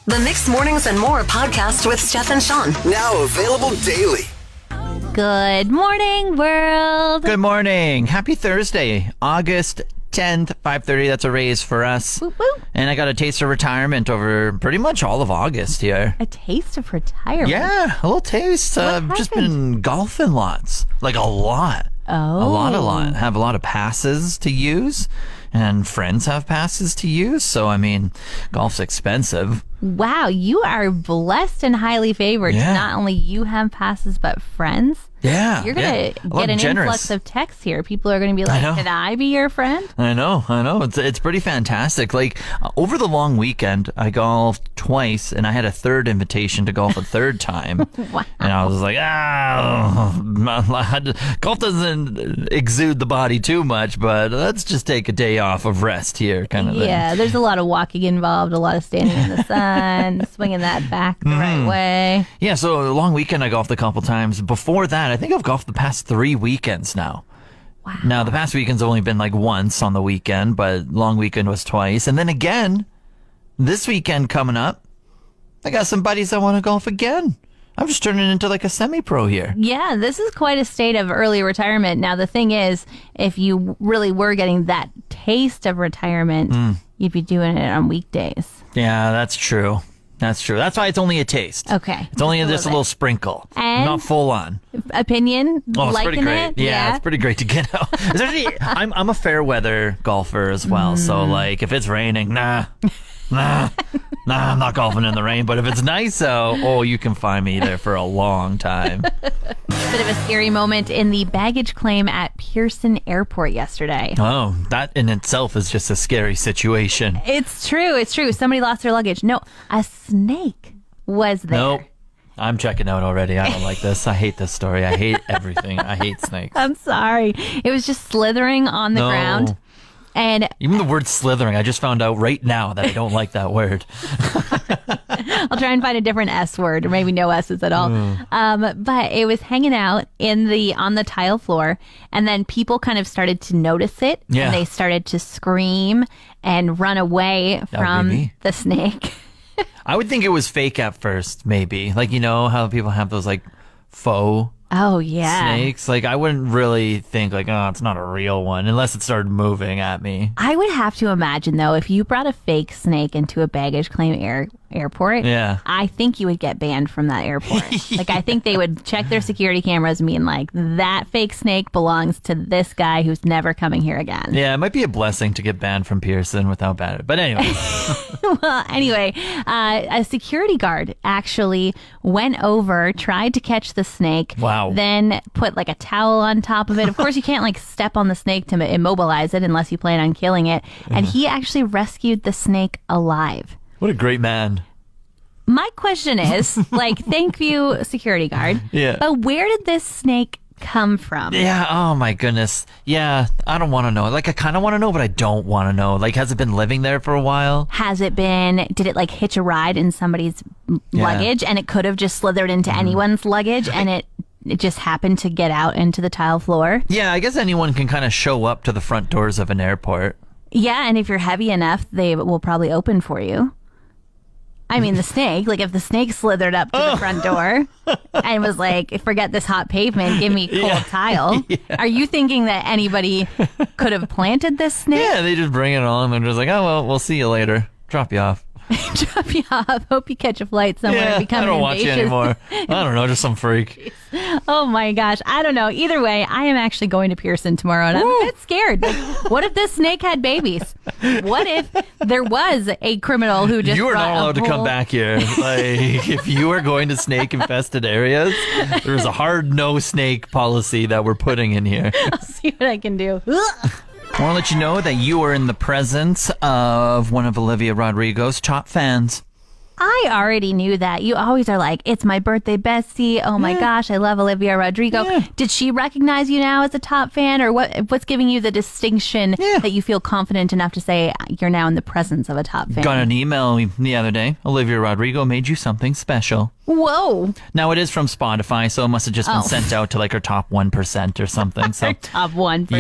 The Mixed Mornings and More podcast with Steph and Sean. Now available daily. Good morning, world. Good morning. Happy Thursday, August 10th, 5:30. That's a raise for us. Woo, woo. And I got a taste of retirement over pretty much all of August here. A taste of retirement. Yeah, a little taste. I've just been golfing lots. Like a lot. Oh. A lot. Have a lot of passes to use. And friends have passes to use. So, I mean, golf's expensive. Wow, you are blessed and highly favored. Yeah. Not only you have passes, but friends. Yeah. You're going to get an influx of texts here. People are going to be like, can I be your friend? I know. It's pretty fantastic. Like, over the long weekend, I golfed twice, and I had a third invitation to golf a third time. Wow. And I was like, golf doesn't exude the body too much, but let's just take a day off of rest here kind of thing. Yeah, there's a lot of walking involved, a lot of standing in the sun, swinging that back the right way. Yeah, so a long weekend I golfed a couple times. Before that, I think I've golfed the past 3 weekends now. Wow. Now, the past weekend's only been like once on the weekend, but long weekend was twice. And then again, this weekend coming up, I got some buddies that want to golf again. I'm just turning into like a semi-pro here. Yeah, this is quite a state of early retirement. Now, the thing is, if you really were getting that taste of retirement, you'd be doing it on weekdays. Yeah, that's true. That's why it's only a taste. Okay. It's only just a little sprinkle. And not full on. Opinion? Oh, it's liking pretty great. It? Yeah, it's pretty great to get out. Especially, I'm a fair weather golfer as well. So, like, if it's raining, nah, I'm not golfing in the rain. But if it's nice out, you can find me there for a long time. Bit of a scary moment in the baggage claim at Pearson Airport yesterday. Oh, that in itself is just a scary situation. It's true. Somebody lost their luggage. No, a snake was there. Nope. I'm checking out already. I don't like this. I hate this story. I hate everything. I hate snakes. I'm sorry. It was just slithering on the ground. And even the word slithering, I just found out right now that I don't like that word. I'll try and find a different S word, or maybe no S's at all. But it was hanging out on the tile floor, and then people kind of started to notice it, Yeah. and they started to scream and run away from the snake. I would think it was fake at first, maybe. Like, you know how people have those like faux Oh, yeah. snakes? Like, I wouldn't really think like, oh, it's not a real one unless it started moving at me. I would have to imagine, though, if you brought a fake snake into a baggage claim airport, Yeah. I think you would get banned from that airport. Like, I think they would check their security cameras and being like, that fake snake belongs to this guy who's never coming here again. Yeah, it might be a blessing to get banned from Pearson without bad. But anyway. Well, anyway, a security guard actually went over, tried to catch the snake. Wow. Then put like a towel on top of it. Of course, you can't like step on the snake to immobilize it unless you plan on killing it. And he actually rescued the snake alive. What a great man. My question is, like, thank you, security guard. Yeah. But where did this snake come from? Yeah, oh my goodness. Yeah, I don't want to know. Like, I kind of want to know, but I don't want to know. Like, has it been living there for a while? Did it like hitch a ride in somebody's luggage, and it could have just slithered into anyone's luggage, and it just happened to get out into the tile floor? Yeah, I guess anyone can kind of show up to the front doors of an airport. Yeah, and if you're heavy enough, they will probably open for you. I mean, the snake, like if the snake slithered up to the front door and was like, forget this hot pavement, give me cold tile. Yeah. Are you thinking that anybody could have planted this snake? Yeah, they just bring it on and just like, oh, well, we'll see you later. Drop you off. Drop you off. Hope you catch a flight somewhere. Yeah, Become I don't watch you invasive. anymore. I don't know, just some freak. Oh my gosh. I don't know. Either way, I am actually going to Pearson tomorrow, and I'm a bit scared. Like, what if this snake had babies? What if there was a criminal who just You are brought not allowed to come back here. Like, if you are going to snake-infested areas, there's a hard no snake policy that we're putting in here. I'll see what I can do. I want to let you know that you are in the presence of one of Olivia Rodrigo's top fans. I already knew that. You always are like, it's my birthday bestie. Oh my gosh, I love Olivia Rodrigo. Yeah. Did she recognize you now as a top fan, or what's giving you the distinction that you feel confident enough to say you're now in the presence of a top fan? Got an email the other day. Olivia Rodrigo made you something special. Whoa. Now, it is from Spotify, so it must have just been sent out to like her top 1% or something. So Her top 1%.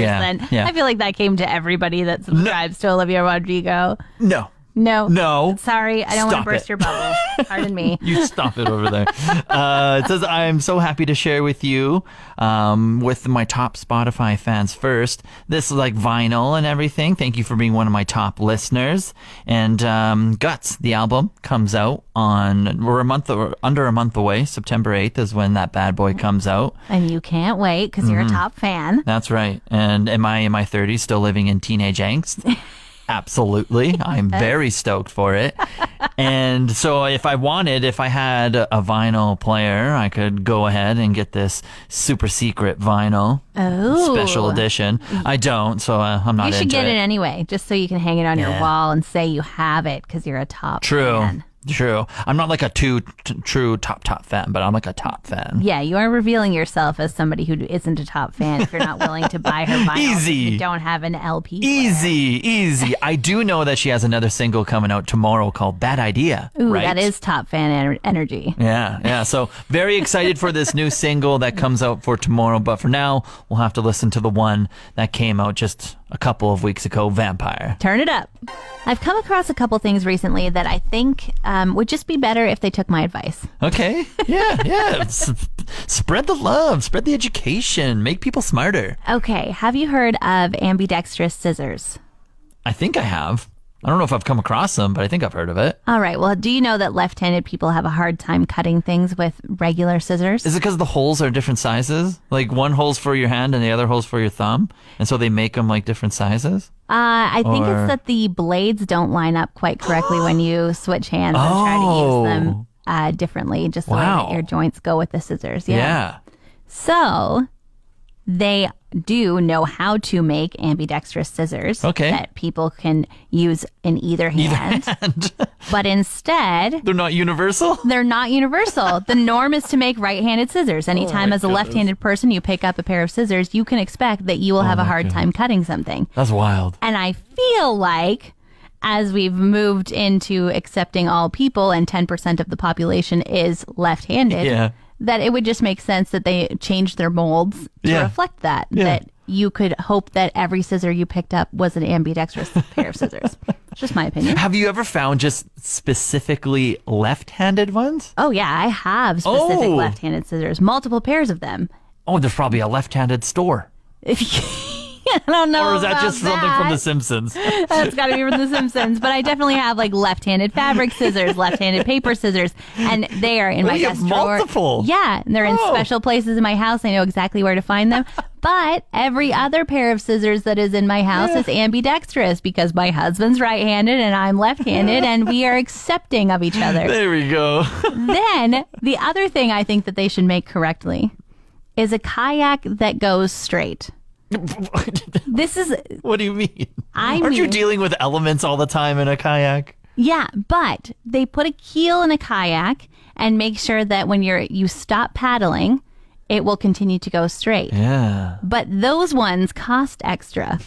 Yeah. I feel like that came to everybody that subscribes to Olivia Rodrigo. No. No. No. Sorry, I don't want Stop to burst it. your bubble. Pardon me. You stop it over there. It says, I'm so happy to share with you, with my top Spotify fans first. This is like vinyl and everything. Thank you for being one of my top listeners. And Guts, the album, comes out we're under a month away. September 8th is when that bad boy comes out. And you can't wait because you're a top fan. That's right. And am I in my 30s still living in teenage angst? Absolutely. I'm very stoked for it. And so if I had a vinyl player, I could go ahead and get this super secret vinyl special edition. I don't, so I'm not into it. You should get it anyway, just so you can hang it on your wall and say you have it because you're a top fan. True. I'm not like a true top fan, but I'm like a top fan. Yeah, you are revealing yourself as somebody who isn't a top fan if you're not willing to buy her vinyl. Easy. You don't have an LP player. Easy. I do know that she has another single coming out tomorrow called Bad Idea. Ooh, right? that is top fan energy. Yeah. So very excited for this new single that comes out for tomorrow. But for now, we'll have to listen to the one that came out just a couple of weeks ago, Vampire. Turn it up. I've come across a couple things recently that I think would just be better if they took my advice. Okay. Yeah. Spread the love, spread the education, make people smarter. Okay. Have you heard of ambidextrous scissors? I think I have. I don't know if I've come across them, but I think I've heard of it. All right. Well, do you know that left-handed people have a hard time cutting things with regular scissors? Is it because the holes are different sizes? Like one hole's for your hand and the other hole's for your thumb? And so they make them like different sizes? I think it's that the blades don't line up quite correctly when you switch hands and try to use them differently, just the way that your joints go with the scissors. Yeah. So they do know how to make ambidextrous scissors that people can use in either hand. But instead, they're not universal? They're not universal. The norm is to make right-handed scissors. Anytime as a left-handed person you pick up a pair of scissors, you can expect that you will have a hard time cutting something. That's wild. And I feel like as we've moved into accepting all people and 10% of the population is left-handed, that it would just make sense that they changed their molds to reflect that. That you could hope that every scissor you picked up was an ambidextrous pair of scissors. It's just my opinion. Have you ever found just specifically left-handed ones? Oh, yeah. I have specific left-handed scissors. Multiple pairs of them. Oh, there's probably a left-handed store. I don't know. Or is that just something from The Simpsons? That's got to be from The Simpsons. But I definitely have like left-handed fabric scissors, left-handed paper scissors, and they are in my desk drawer. Multiple. Yeah, and they're in special places in my house. I know exactly where to find them. But every other pair of scissors that is in my house is ambidextrous because my husband's right-handed and I'm left-handed, and we are accepting of each other. There we go. Then the other thing I think that they should make correctly is a kayak that goes straight. This is... What do you mean? Aren't you dealing with elements all the time in a kayak? Yeah, but they put a keel in a kayak and make sure that when you stop paddling, it will continue to go straight. Yeah. But those ones cost extra.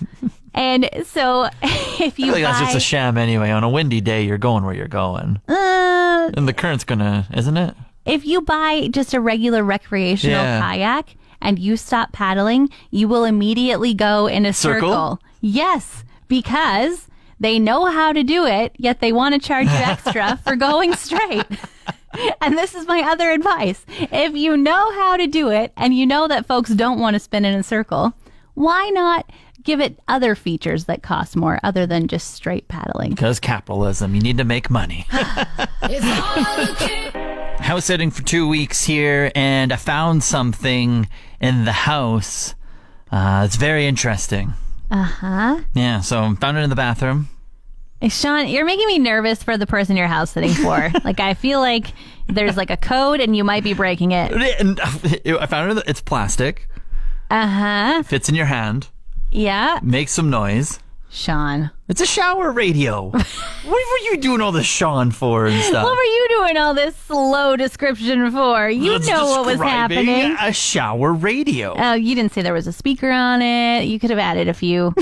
And so if you that's just a sham anyway. On a windy day, you're going where you're going. And the current's gonna, isn't it? If you buy just a regular recreational kayak and you stop paddling, you will immediately go in a circle. Yes, because they know how to do it, yet they want to charge you extra for going straight. And this is my other advice. If you know how to do it and you know that folks don't want to spin in a circle, why not give it other features that cost more other than just straight paddling? Because capitalism, you need to make money. House sitting for 2 weeks here, and I found something in the house. It's very interesting. Yeah, so I found it in the bathroom. Sean, you're making me nervous for the person you're house sitting for. Like, I feel like there's like a code and you might be breaking it. I found it. It's plastic. Fits in your hand. Yeah. Makes some noise. Sean. It's a shower radio. What were you doing all this Sean for and stuff? What were you doing all this slow description for? You know what was happening. A shower radio. Oh, you didn't say there was a speaker on it. You could have added a few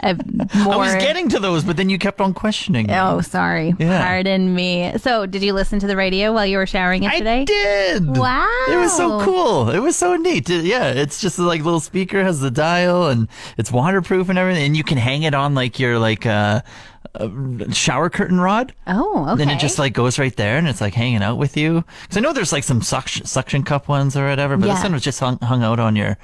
more. I was getting to those, but then you kept on questioning me. Oh, sorry. Yeah. Pardon me. So, did you listen to the radio while you were showering yesterday? I did. Wow. It was so cool. It was so neat. Yeah, it's just like little speaker, has the dial, and it's waterproof and everything, and you can hang it on like your shower curtain rod. Oh, okay. And it just like goes right there and it's like hanging out with you. Because I know there's like some suction cup ones or whatever, but this one was just hung out on your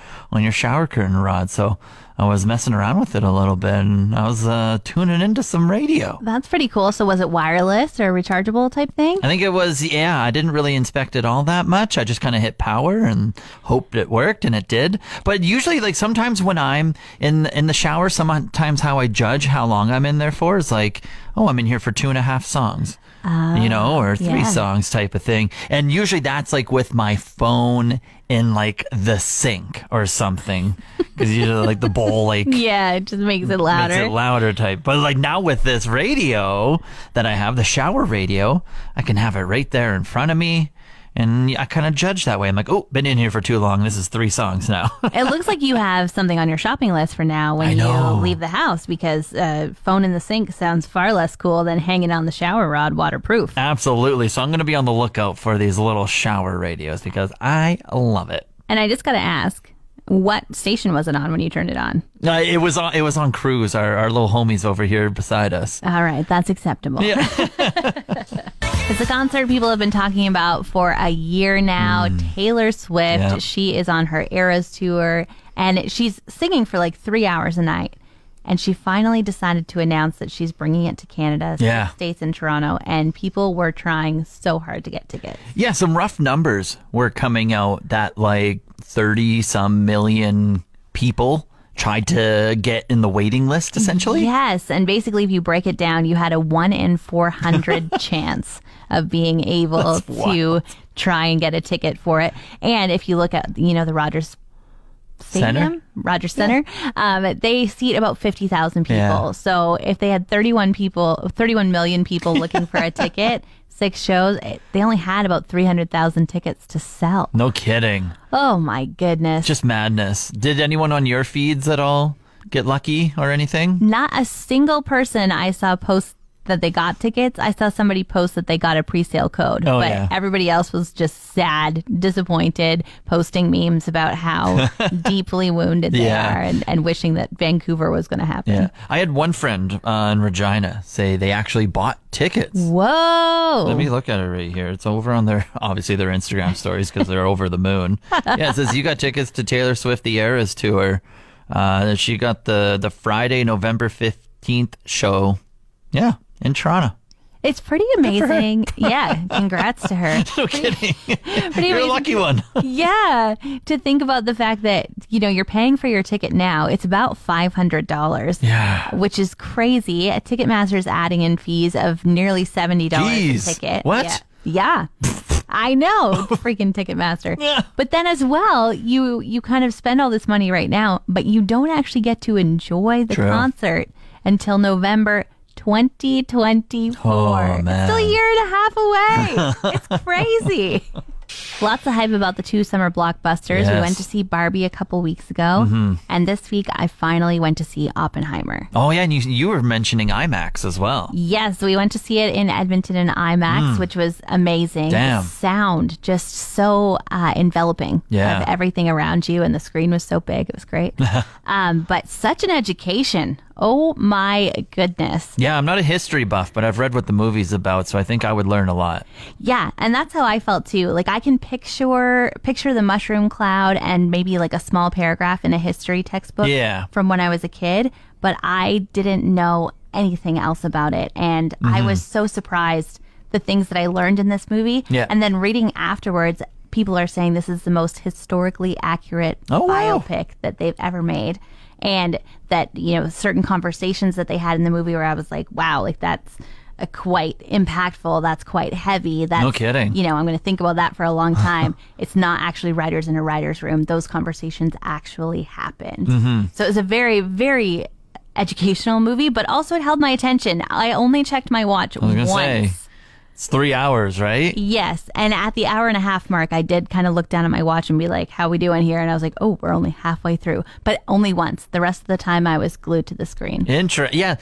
shower curtain rod. So I was messing around with it a little bit and I was tuning into some radio. That's pretty cool. So was it wireless or rechargeable type thing? I think it was, I didn't really inspect it all that much. I just kind of hit power and hoped it worked, and it did. But usually, like sometimes when I'm in the shower, sometimes how I judge how long I'm in there for is like, oh, I'm in here for 2.5 songs. Or 3 songs type of thing. And usually that's like with my phone in like the sink or something. Because usually like the bowl like yeah, it just makes it louder. Makes it louder type. But like now with this radio that I have, the shower radio, I can have it right there in front of me. And I kind of judge that way. I'm like, oh, been in here for too long. This is 3 songs now. It looks like you have something on your shopping list for now when you leave the house, because phone in the sink sounds far less cool than hanging on the shower rod waterproof. Absolutely. So I'm going to be on the lookout for these little shower radios because I love it. And I just got to ask, what station was it on when you turned it on? It was on Cruise, our little homies over here beside us. All right, that's acceptable. Yeah. It's a concert people have been talking about for a year now. Taylor Swift, she is on her Eras tour, and she's singing for like 3 hours a night. And she finally decided to announce that she's bringing it to Canada, 6 states and Toronto, and people were trying so hard to get tickets. Yeah, some rough numbers were coming out that like 30-some million people tried to get in the waiting list, essentially. Yes, and basically if you break it down, you had a 1 in 400 chance of being able to try and get a ticket for it. And if you look at, the Rogers Stadium, Rogers Center, they seat about 50,000 people. Yeah. So if they had 31 million people looking for a ticket, 6 shows, they only had about 300,000 tickets to sell. No kidding. Oh my goodness. Just madness. Did anyone on your feeds at all get lucky or anything? Not a single person I saw post that they got tickets. I saw somebody post that they got a pre-sale code, but everybody else was just sad, disappointed, posting memes about how deeply wounded they are and wishing that Vancouver was going to happen. Yeah, I had one friend in Regina say they actually bought tickets. Whoa! Let me look at it right here. It's over on their Instagram stories because they're over the moon. Yeah, it says you got tickets to Taylor Swift the Eras tour. She got the Friday, November 15th show. Yeah. In Toronto. It's pretty amazing. Yeah, congrats to her. No kidding. You're a lucky one. Yeah, to think about the fact that, you're paying for your ticket now. It's about $500. Yeah. Which is crazy. Ticketmaster's adding in fees of nearly $70 a ticket. What? Yeah. I know, freaking Ticketmaster. Yeah. But then as well, you kind of spend all this money right now, but you don't actually get to enjoy the concert until November 2024. Oh, man. It's still a year and a half away. It's crazy. Lots of hype about the 2 summer blockbusters. Yes. We went to see Barbie a couple weeks ago, and this week I finally went to see Oppenheimer. Oh yeah, and you were mentioning IMAX as well. Yes, we went to see it in Edmonton in IMAX, which was amazing. Damn. The sound just so enveloping of everything around you, and the screen was so big. It was great. But such an education. Oh my goodness. Yeah, I'm not a history buff, but I've read what the movie's about, so I think I would learn a lot. Yeah, and that's how I felt too. Like I can picture the mushroom cloud and maybe like a small paragraph in a history textbook from when I was a kid, but I didn't know anything else about it. And I was so surprised the things that I learned in this movie. Yeah. And then reading afterwards, people are saying this is the most historically accurate biopic that they've ever made. And that, certain conversations that they had in the movie where I was like, wow, like that's quite impactful. That's quite heavy. That's, no kidding. I'm going to think about that for a long time. It's not actually writers in a writer's room. Those conversations actually happened. So it was a very, very educational movie, but also it held my attention. I only checked my watch once. It's 3 hours, right? Yes. And at the hour and a half mark, I did kind of look down at my watch and be like, how we doing here? And I was like, oh, we're only halfway through. But only once. The rest of the time, I was glued to the screen. Yeah,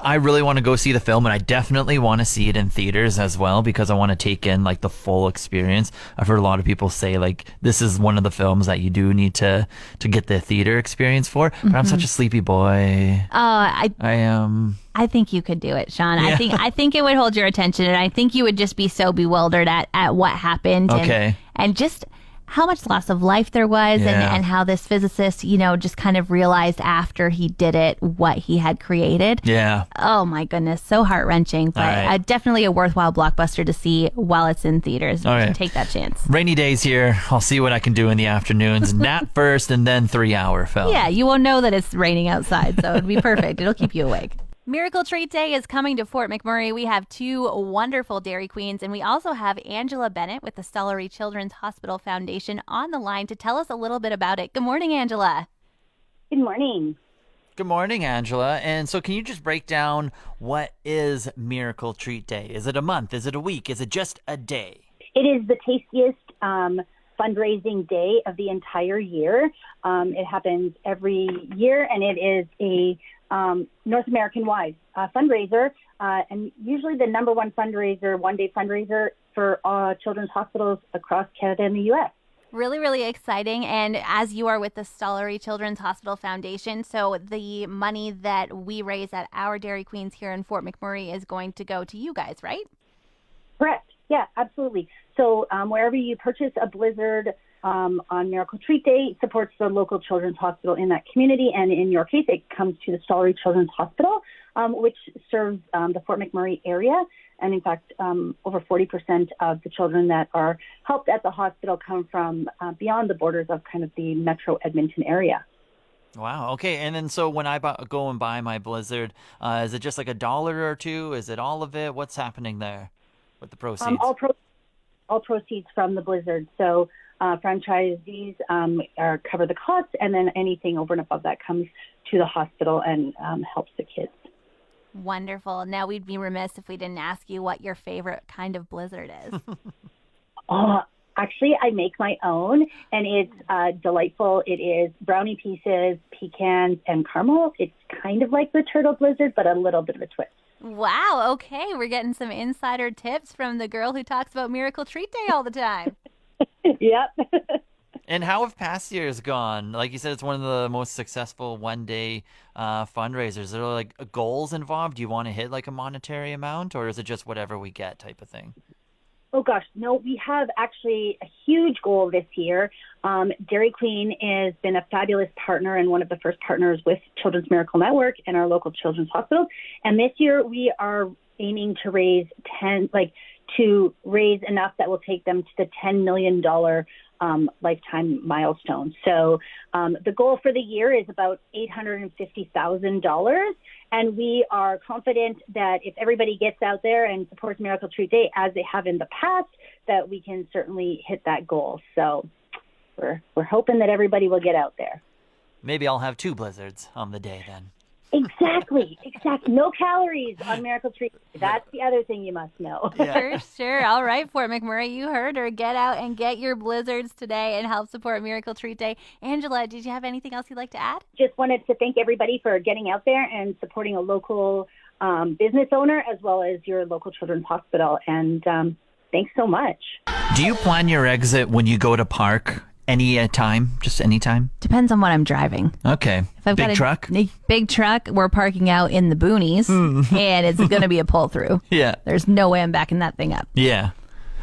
I really want to go see the film, and I definitely want to see it in theaters as well because I want to take in like the full experience. I've heard a lot of people say like this is one of the films that you do need to get the theater experience for. But I'm such a sleepy boy. I am. I think you could do it, Sean. Yeah. I think it would hold your attention, and I think you would just be so bewildered at what happened. Okay. And just how much loss of life there was, Yeah. and how this physicist, just kind of realized after he did it what he had created. Yeah. Oh my goodness, so heart-wrenching, but All right. definitely a worthwhile blockbuster to see while it's in theaters. All You right. can take that chance. Rainy days here. I'll see what I can do in the afternoons. Nap first and then 3-hour film. Yeah, you won't know that it's raining outside, so it'd be perfect. It'll keep you awake. Miracle Treat Day is coming to Fort McMurray. We have 2 wonderful Dairy Queens, and we also have Angela Bennett with the Stollery Children's Hospital Foundation on the line to tell us a little bit about it. Good morning, Angela. Good morning. Good morning, Angela. And so can you just break down what is Miracle Treat Day? Is it a month? Is it a week? Is it just a day? It is the tastiest fundraising day of the entire year. It happens every year, and it is a North American-wide fundraiser, and usually the number one fundraiser, one-day fundraiser for children's hospitals across Canada and the U.S. Really, really exciting. And as you are with the Stollery Children's Hospital Foundation, so the money that we raise at our Dairy Queens here in Fort McMurray is going to go to you guys, right? Correct. Yeah, absolutely. So wherever you purchase a Blizzard on Miracle Treat Day, it supports the local children's hospital in that community. And in your case, it comes to the Stollery Children's Hospital, which serves the Fort McMurray area. And in fact, over 40% of the children that are helped at the hospital come from beyond the borders of kind of the metro Edmonton area. Wow. Okay. And then so when I go and buy my Blizzard, is it just like $1 or $2? Is it all of it? What's happening there with the proceeds? All proceeds from the Blizzard. So franchisees cover the costs, and then anything over and above that comes to the hospital and helps the kids. Wonderful. Now, we'd be remiss if we didn't ask you what your favorite kind of Blizzard is. Actually, I make my own, and it's delightful. It is brownie pieces, pecans, and caramel. It's kind of like the Turtle Blizzard, but a little bit of a twist. Wow. Okay. We're getting some insider tips from the girl who talks about Miracle Treat Day all the time. Yep. And how have past years gone? Like you said, it's one of the most successful one-day fundraisers. Are there like goals involved? Do you want to hit like a monetary amount, or is it just whatever we get type of thing? Oh, gosh. No, we have actually a huge goal this year. Dairy Queen has been a fabulous partner and one of the first partners with Children's Miracle Network and our local children's hospital. And this year we are aiming to raise enough that will take them to the $10 million lifetime milestone. So the goal for the year is about $850,000. And we are confident that if everybody gets out there and supports Miracle Treat Day as they have in the past, that we can certainly hit that goal. So we're hoping that everybody will get out there. Maybe I'll have 2 Blizzards on the day then. Exactly. No calories on Miracle Treat Day. That's the other thing you must know. For sure. All right, Fort McMurray, you heard her. Get out and get your Blizzards today and help support Miracle Treat Day. Angela, did you have anything else you'd like to add? Just wanted to thank everybody for getting out there and supporting a local business owner as well as your local children's hospital. And thanks so much. Do you plan your exit when you go to park any time? Just any time? Depends on what I'm driving. Okay. If I've got a truck? Big truck, we're parking out in the boonies, and it's going to be a pull through. Yeah. There's no way I'm backing that thing up. Yeah.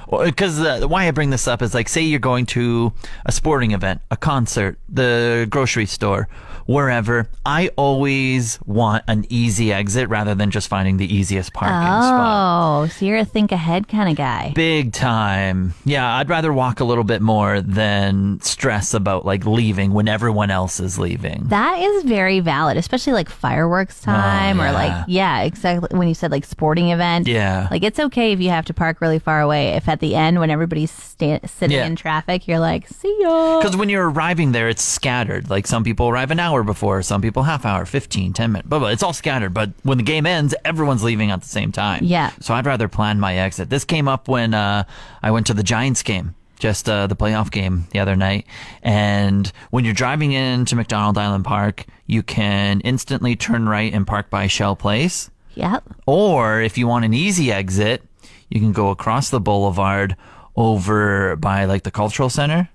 Well, because why I bring this up is like, say you're going to a sporting event, a concert, the grocery store, wherever. I always want an easy exit rather than just finding the easiest parking spot. Oh, so you're a think ahead kind of guy. Big time. Yeah, I'd rather walk a little bit more than stress about like leaving when everyone else is leaving. That is very valid, especially like fireworks time or like, yeah, exactly. When you said like sporting event. Yeah. Like it's okay if you have to park really far away. If at the end when everybody's sitting in traffic, you're like, see ya. Because when you're arriving there, it's scattered. Like some people arrive an hour before, some people half hour, 15, 10 minutes, blah, blah. It's all scattered. But when the game ends, everyone's leaving at the same time. Yeah. So I'd rather plan my exit. This came up when I went to the Giants game, just the playoff game the other night. And when you're driving into McDonald Island Park, you can instantly turn right and park by Shell Place. Yep. Or if you want an easy exit, you can go across the boulevard over by like the cultural center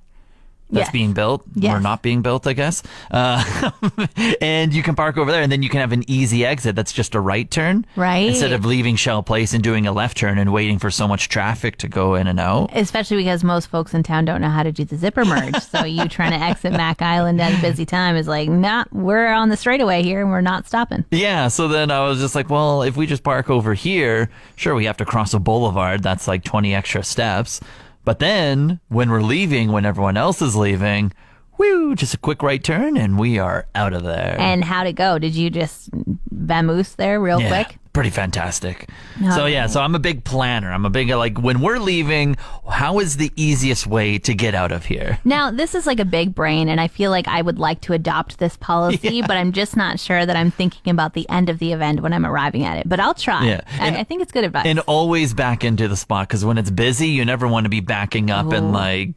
that's Yes. being built Yes. or not being built, I guess. And you can park over there, and then you can have an easy exit that's just a right turn. Right. Instead of leaving Shell Place and doing a left turn and waiting for so much traffic to go in and out. Especially because most folks in town don't know how to do the zipper merge. So you trying to exit Mack Island at a busy time is like, nah, we're on the straightaway here and we're not stopping. Yeah, so then I was just like, well, if we just park over here, sure, we have to cross a boulevard. That's like 20 extra steps. But then when we're leaving, when everyone else is leaving, whoo, just a quick right turn and we are out of there. And how'd it go? Did you just vamoose there real quick? Pretty fantastic. No. So I'm a big planner. I'm a big, like, when we're leaving, how is the easiest way to get out of here? Now, this is like a big brain, and I feel like I would like to adopt this policy, but I'm just not sure that I'm thinking about the end of the event when I'm arriving at it. But I'll try. Yeah. I think it's good advice. And always back into the spot, because when it's busy, you never want to be backing up and, like,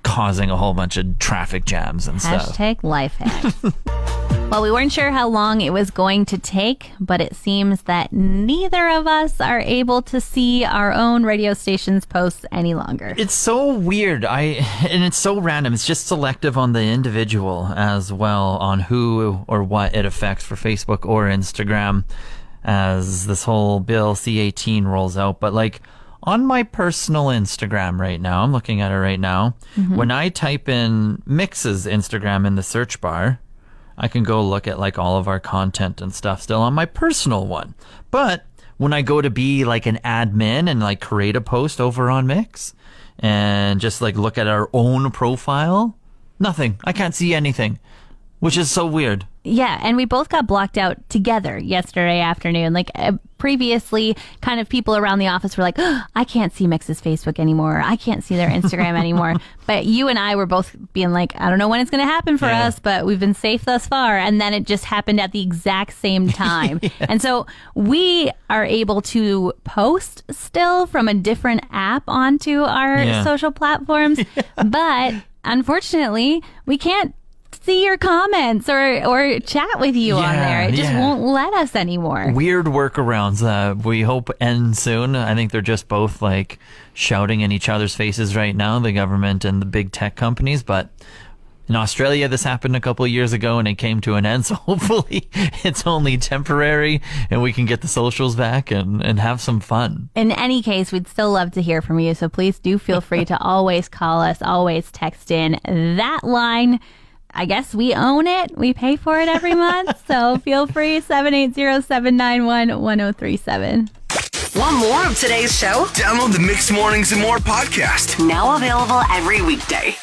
causing a whole bunch of traffic jams and stuff. Hashtag life hack. Well, we weren't sure how long it was going to take, but it seems that neither of us are able to see our own radio station's posts any longer. It's so weird. And it's so random. It's just selective on the individual as well on who or what it affects for Facebook or Instagram as this whole Bill C-18 rolls out. But like on my personal Instagram right now, I'm looking at it right now. When I type in Mix's Instagram in the search bar, I can go look at like all of our content and stuff still on my personal one. But when I go to be like an admin and like create a post over on Mix and just like look at our own profile, nothing. I can't see anything, which is so weird. Yeah, and we both got blocked out together yesterday afternoon. Like previously, kind of people around the office were like, oh, I can't see Mix's Facebook anymore. I can't see their Instagram anymore. But you and I were both being like, I don't know when it's going to happen for us, but we've been safe thus far. And then it just happened at the exact same time. And so we are able to post still from a different app onto our social platforms. But unfortunately, we can't see your comments or chat with you on there. It just won't let us anymore. Weird workarounds. We hope end soon. I think they're just both like shouting in each other's faces right now, the government and the big tech companies. But in Australia, this happened a couple of years ago and it came to an end. So hopefully it's only temporary and we can get the socials back and have some fun. In any case, we'd still love to hear from you. So please do feel free to always call us, always text in. That line, I guess we own it. We pay for it every month. So feel free, 780-791-1037. Want more of today's show? Download the Mixed Mornings and More podcast. Now available every weekday.